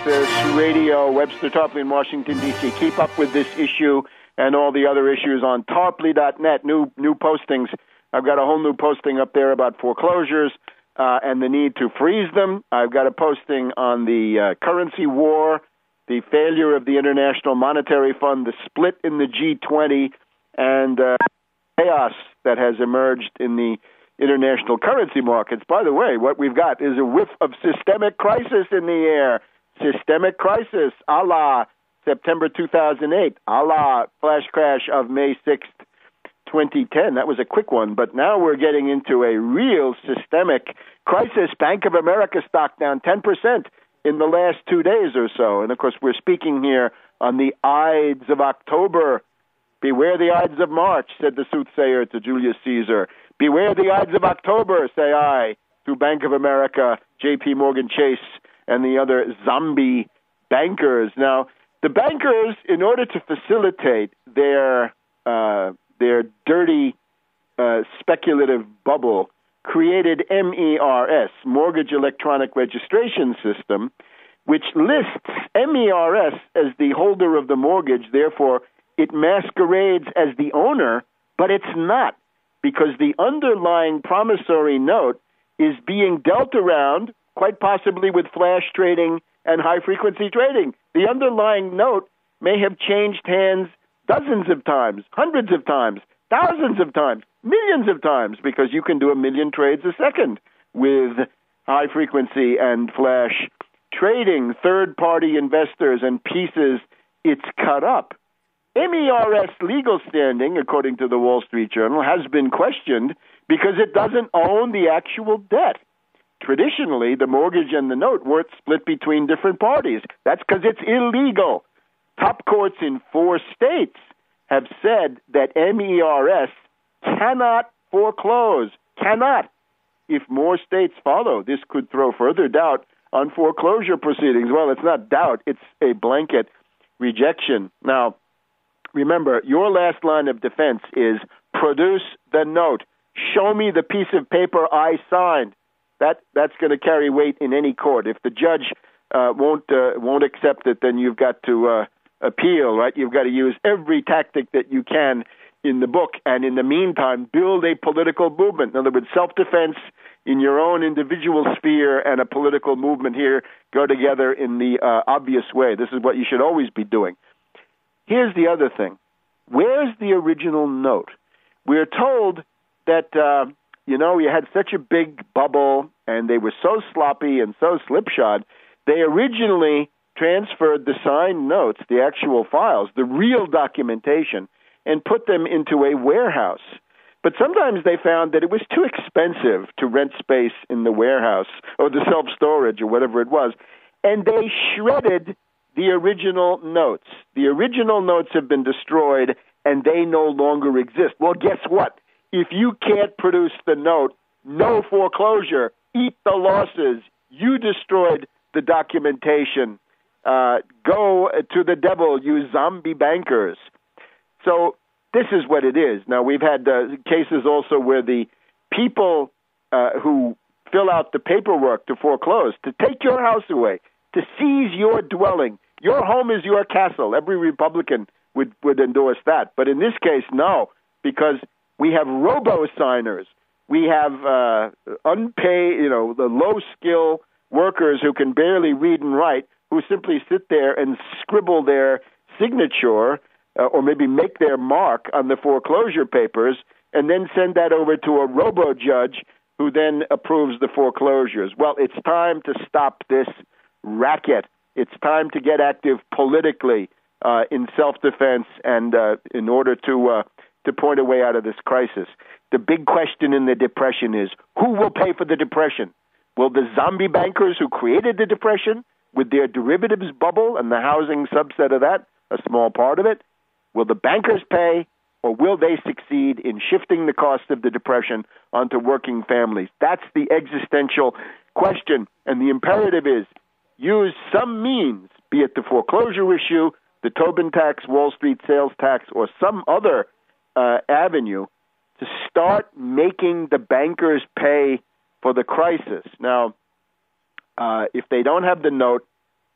Access Radio. Webster Tarpley in Washington, D.C. Keep up with this issue and all the other issues on tarpley.net. New postings. I've got a whole new posting up there about foreclosures and the need to freeze them. I've got a posting on the currency war, the failure of the International Monetary Fund, the split in the G20, and chaos that has emerged in the international currency markets. By the way, what we've got is a whiff of systemic crisis in the air. Systemic crisis, a la September 2008, a la flash crash of May 6th, 2010. That was a quick one, but now we're getting into a real systemic crisis. Bank of America stock down 10% in the last 2 days or so. And, of course, we're speaking here on the Ides of October. Beware the Ides of March, said the soothsayer to Julius Caesar. Beware the Ides of October, say I, to Bank of America, J.P. Morgan Chase, and the other zombie bankers. Now, the bankers, in order to facilitate their dirty speculative bubble, created MERS, Mortgage Electronic Registration System, which lists MERS as the holder of the mortgage. Therefore, it masquerades as the owner, but it's not, because the underlying promissory note is being dealt around, quite possibly with flash trading and high-frequency trading. The underlying note may have changed hands dozens of times, hundreds of times, thousands of times, millions of times, because you can do 1 million trades a second with high-frequency and flash trading. Third-party investors and pieces, it's cut up. MERS legal standing, according to the Wall Street Journal, has been questioned because it doesn't own the actual debt. Traditionally, the mortgage and the note weren't split between different parties. That's because it's illegal. Top courts in 4 states have said that MERS cannot foreclose, cannot. If more states follow, this could throw further doubt on foreclosure proceedings. Well, it's not doubt, it's a blanket rejection. Now, remember, your last line of defense is produce the note. Show me the piece of paper I signed. That's going to carry weight in any court. If the judge won't accept it, then you've got to appeal, right? You've got to use every tactic that you can in the book, and in the meantime, build a political movement. In other words, self-defense in your own individual sphere and a political movement here go together in the obvious way. This is what you should always be doing. Here's the other thing. Where's the original note? We're told that, you had such a big bubble and they were so sloppy and so slipshod, they originally transferred the signed notes, the actual files, the real documentation, and put them into a warehouse. But sometimes they found that it was too expensive to rent space in the warehouse or the self-storage or whatever it was, and they shredded the original notes. The original notes have been destroyed, and they no longer exist. Well, guess what? If you can't produce the note, no foreclosure. Eat the losses. You destroyed the documentation. Go to the devil, you zombie bankers. So this is what it is. Now, we've had cases also where the people who fill out the paperwork to foreclose, to take your house away, to seize your dwelling. Your home is your castle. Every Republican would endorse that. But in this case, no, because we have robo-signers. We have unpaid, the low-skill workers who can barely read and write, who simply sit there and scribble their signature or maybe make their mark on the foreclosure papers and then send that over to a robo-judge who then approves the foreclosures. Well, it's time to stop this racket. It's time to get active politically in self-defense and in order to point a way out of this crisis. The big question in the Depression is, who will pay for the Depression? Will the zombie bankers who created the Depression with their derivatives bubble and the housing subset of that, a small part of it, will the bankers pay, or will they succeed in shifting the cost of the Depression onto working families? That's the existential question, and the imperative is use some means, be it the foreclosure issue, the Tobin tax, Wall Street sales tax, or some other avenue to start making the bankers pay for the crisis. Now, if they don't have the note,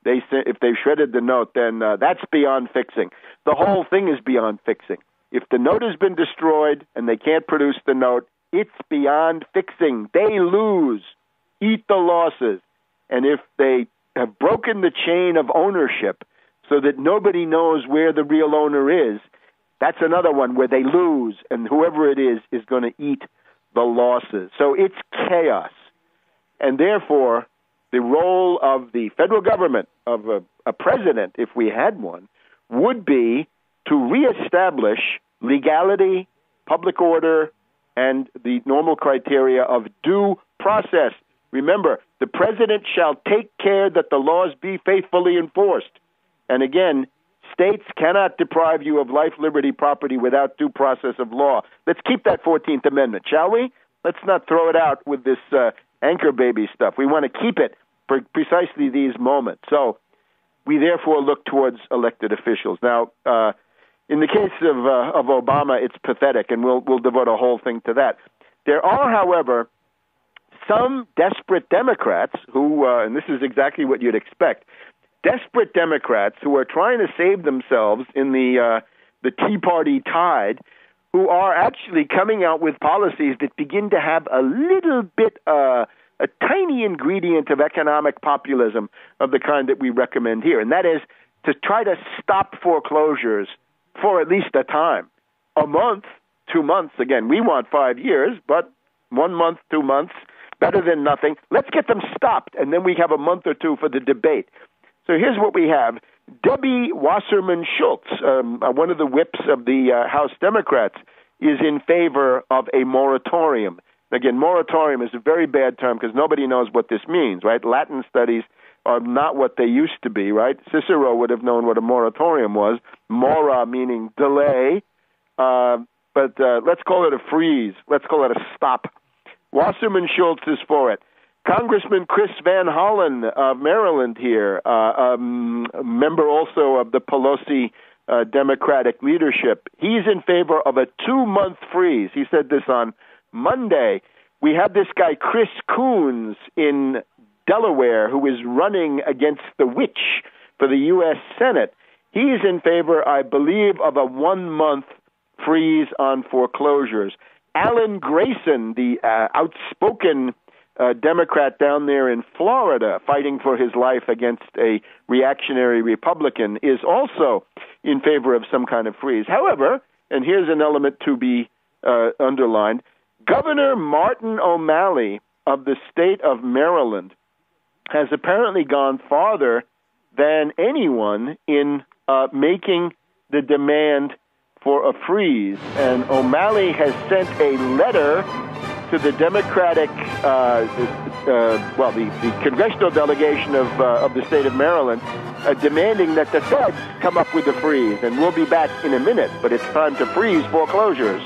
if they've shredded the note, then that's beyond fixing. The whole thing is beyond fixing. If the note has been destroyed and they can't produce the note, it's beyond fixing. They lose. Eat the losses. And if they have broken the chain of ownership so that nobody knows where the real owner is, that's another one where they lose, and whoever it is going to eat the losses. So it's chaos. And therefore, the role of the federal government, of a president, if we had one, would be to reestablish legality, public order, and the normal criteria of due process. Remember, the president shall take care that the laws be faithfully enforced. And again, states cannot deprive you of life, liberty, property without due process of law. Let's keep that 14th Amendment, shall we? Let's not throw it out with this anchor baby stuff. We want to keep it for precisely these moments. So we therefore look towards elected officials. Now, in the case of Obama, it's pathetic, and we'll devote a whole thing to that. There are, however, some desperate Democrats who, and this is exactly what you'd expect, desperate Democrats who are trying to save themselves in the Tea Party tide, who are actually coming out with policies that begin to have a little bit, a tiny ingredient of economic populism of the kind that we recommend here, and that is to try to stop foreclosures for at least a time. A month, 2 months, again, we want 5 years, but 1 month, 2 months, better than nothing. Let's get them stopped, and then we have a month or two for the debate. So here's what we have. Debbie Wasserman Schultz, one of the whips of the House Democrats, is in favor of a moratorium. Again, moratorium is a very bad term because nobody knows what this means, right? Latin studies are not what they used to be, right? Cicero would have known what a moratorium was. Mora meaning delay, but let's call it a freeze. Let's call it a stop. Wasserman Schultz is for it. Congressman Chris Van Hollen of Maryland here, a member also of the Pelosi Democratic leadership. He's in favor of a 2-month freeze. He said this on Monday. We have this guy, Chris Coons, in Delaware, who is running against the witch for the U.S. Senate. He's in favor, I believe, of a 1-month freeze on foreclosures. Alan Grayson, the outspoken Democrat down there in Florida, fighting for his life against a reactionary Republican, is also in favor of some kind of freeze. However, and here's an element to be underlined, Governor Martin O'Malley of the state of Maryland has apparently gone farther than anyone in making the demand for a freeze. And O'Malley has sent a letter to the Democratic, the congressional delegation of the state of Maryland, demanding that the feds come up with a freeze. And we'll be back in a minute, but it's time to freeze foreclosures.